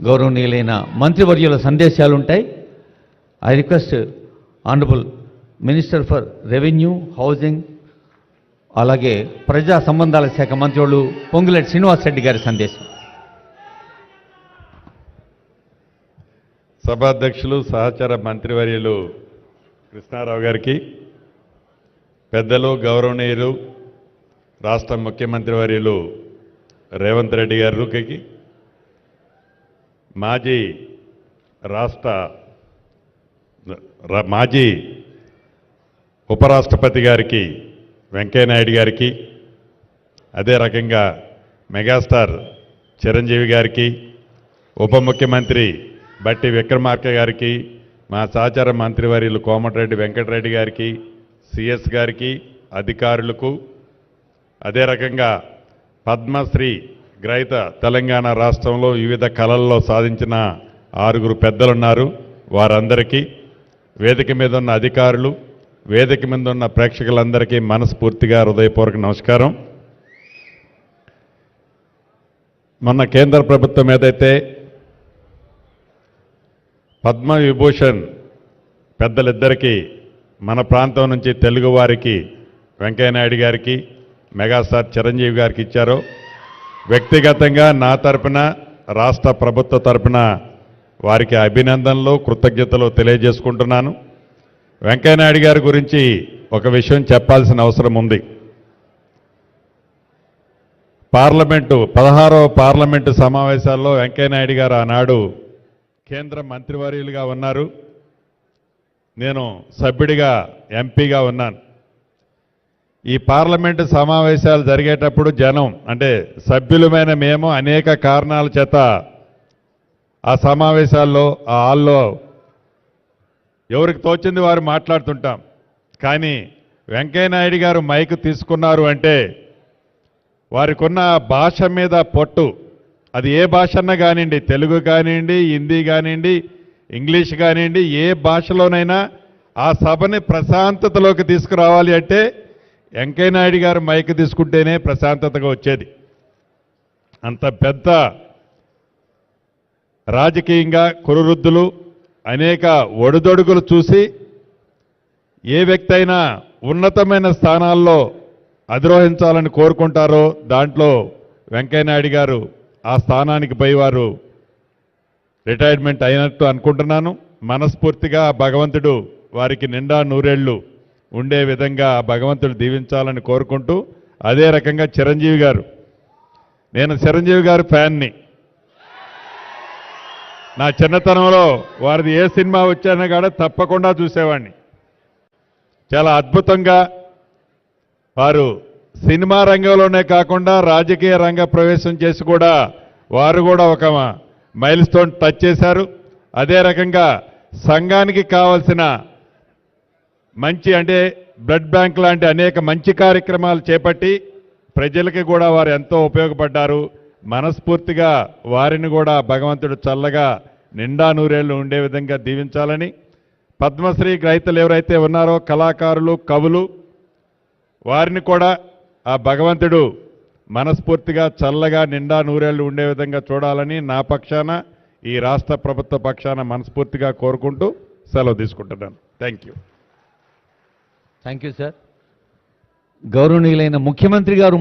గౌరవనీయులైన మంత్రివర్యుల సందేశాలు ఉంటాయి. I request honourable minister for revenue, housing, అలాగే ప్రజా సంబంధాల శాఖ మంత్రులు పొంగులేటి శ్రీనివాసరెడ్డి గారి సందేశం. సభాధ్యక్షులు సహచర మంత్రివర్యులు కృష్ణారావు గారికి, పెద్దలు గౌరవనీయులు రాష్ట్ర ముఖ్యమంత్రి వర్యులు రేవంత్ రెడ్డి గారికి, మాజీ ఉపరాష్ట్రపతి గారికి వెంకయ్యనాయుడు గారికి, అదే రకంగా మెగాస్టార్ చిరంజీవి గారికి, ఉప ముఖ్యమంత్రి బట్టి విక్రమార్క గారికి, మా సహచర మంత్రివర్యులు కోమటిరెడ్డి వెంకటరెడ్డి గారికి, సిఎస్ గారికి, అధికారులకు, అదే రకంగా పద్మశ్రీ గ్రహీత తెలంగాణ రాష్ట్రంలో వివిధ కళల్లో సాధించిన 6 పెద్దలున్నారు. వారందరికీ, వేదిక మీద ఉన్న అధికారులు, వేదిక మీద ఉన్న ప్రేక్షకులందరికీ మనస్ఫూర్తిగా హృదయపూర్వక నమస్కారం. మొన్న కేంద్ర ప్రభుత్వం ఏదైతే పద్మవిభూషణ్ పెద్దలిద్దరికీ మన ప్రాంతం నుంచి తెలుగు వారికి వెంకయ్యనాయుడు గారికి, మెగాస్టార్ చిరంజీవి గారికి ఇచ్చారో, వ్యక్తిగతంగా నా తరపున, రాష్ట్ర ప్రభుత్వ తరపున వారికి అభినందనలు, కృతజ్ఞతలు తెలియజేసుకుంటున్నాను. వెంకయ్యనాయుడు గారి గురించి ఒక విషయం చెప్పాల్సిన అవసరం ఉంది. 16వ పార్లమెంటు సమావేశాల్లో వెంకయ్యనాయుడు గారు ఆనాడు కేంద్ర మంత్రివర్యులుగా ఉన్నారు. నేను సభ్యుడిగా ఎంపీగా ఉన్నాను. ఈ పార్లమెంటు సమావేశాలు జరిగేటప్పుడు జనం, అంటే సభ్యులమైన మేము అనేక కారణాల చేత ఆ సమావేశాల్లో, ఆ హాల్లో ఎవరికి తోచింది వారు మాట్లాడుతుంటాం. కానీ వెంకయ్యనాయుడు గారు మైక్ తీసుకున్నారు అంటే వారికి ఉన్న భాష మీద పొట్టు, అది ఏ భాష అన్నా కానివ్వండి, తెలుగు కానివ్వండి, హిందీ కానివ్వండి, ఇంగ్లీష్ కానివ్వండి, ఏ భాషలోనైనా ఆ సభని ప్రశాంతతలోకి తీసుకురావాలి అంటే వెంకయ్యనాయుడు గారు మైక్ తీసుకుంటేనే ప్రశాంతతగా వచ్చేది. అంత పెద్ద రాజకీయంగా కురువృద్ధులు, అనేక ఒడిదొడుగులు చూసి ఏ వ్యక్తి అయినా ఉన్నతమైన స్థానాల్లో అధిరోహించాలని కోరుకుంటారో దాంట్లో వెంకయ్యనాయుడు గారు ఆ స్థానానికి పోయి వారు రిటైర్మెంట్ అయినట్టు అనుకుంటున్నాను. మనస్ఫూర్తిగా భగవంతుడు వారికి నిండా నూరేళ్లు ఉండే విధంగా భగవంతుడు దీవించాలని కోరుకుంటూ, అదే రకంగా చిరంజీవి గారు, నేను చిరంజీవి గారి ఫ్యాన్ని. నా చిన్నతనంలో వారిది ఏ సినిమా వచ్చానో కూడా తప్పకుండా చూసేవాడిని. చాలా అద్భుతంగా వారు సినిమా రంగంలోనే కాకుండా రాజకీయ రంగ ప్రవేశం చేసి కూడా వారు కూడా ఒక మైల్ స్టోన్ టచ్ చేశారు. అదే రకంగా సంఘానికి కావాల్సిన మంచి, అంటే బ్లడ్ బ్యాంక్ లాంటి అనేక మంచి కార్యక్రమాలు చేపట్టి ప్రజలకి కూడా వారు ఎంతో ఉపయోగపడ్డారు. మనస్ఫూర్తిగా వారిని కూడా భగవంతుడు చల్లగా నిండా నూరేళ్లు ఉండే విధంగా దీవించాలని, పద్మశ్రీ గ్రహీతలు ఎవరైతే ఉన్నారో కళాకారులు, కవులు, వారిని కూడా ఆ భగవంతుడు మనస్ఫూర్తిగా చల్లగా నిండా నూరేళ్లు ఉండే విధంగా చూడాలని నా పక్షాన, ఈ రాష్ట్ర ప్రభుత్వ పక్షాన మనస్ఫూర్తిగా కోరుకుంటూ సెలవు తీసుకుంటున్నాను. Thank you. Thank you sir. గౌరవనీయులైన ముఖ్యమంత్రి గారు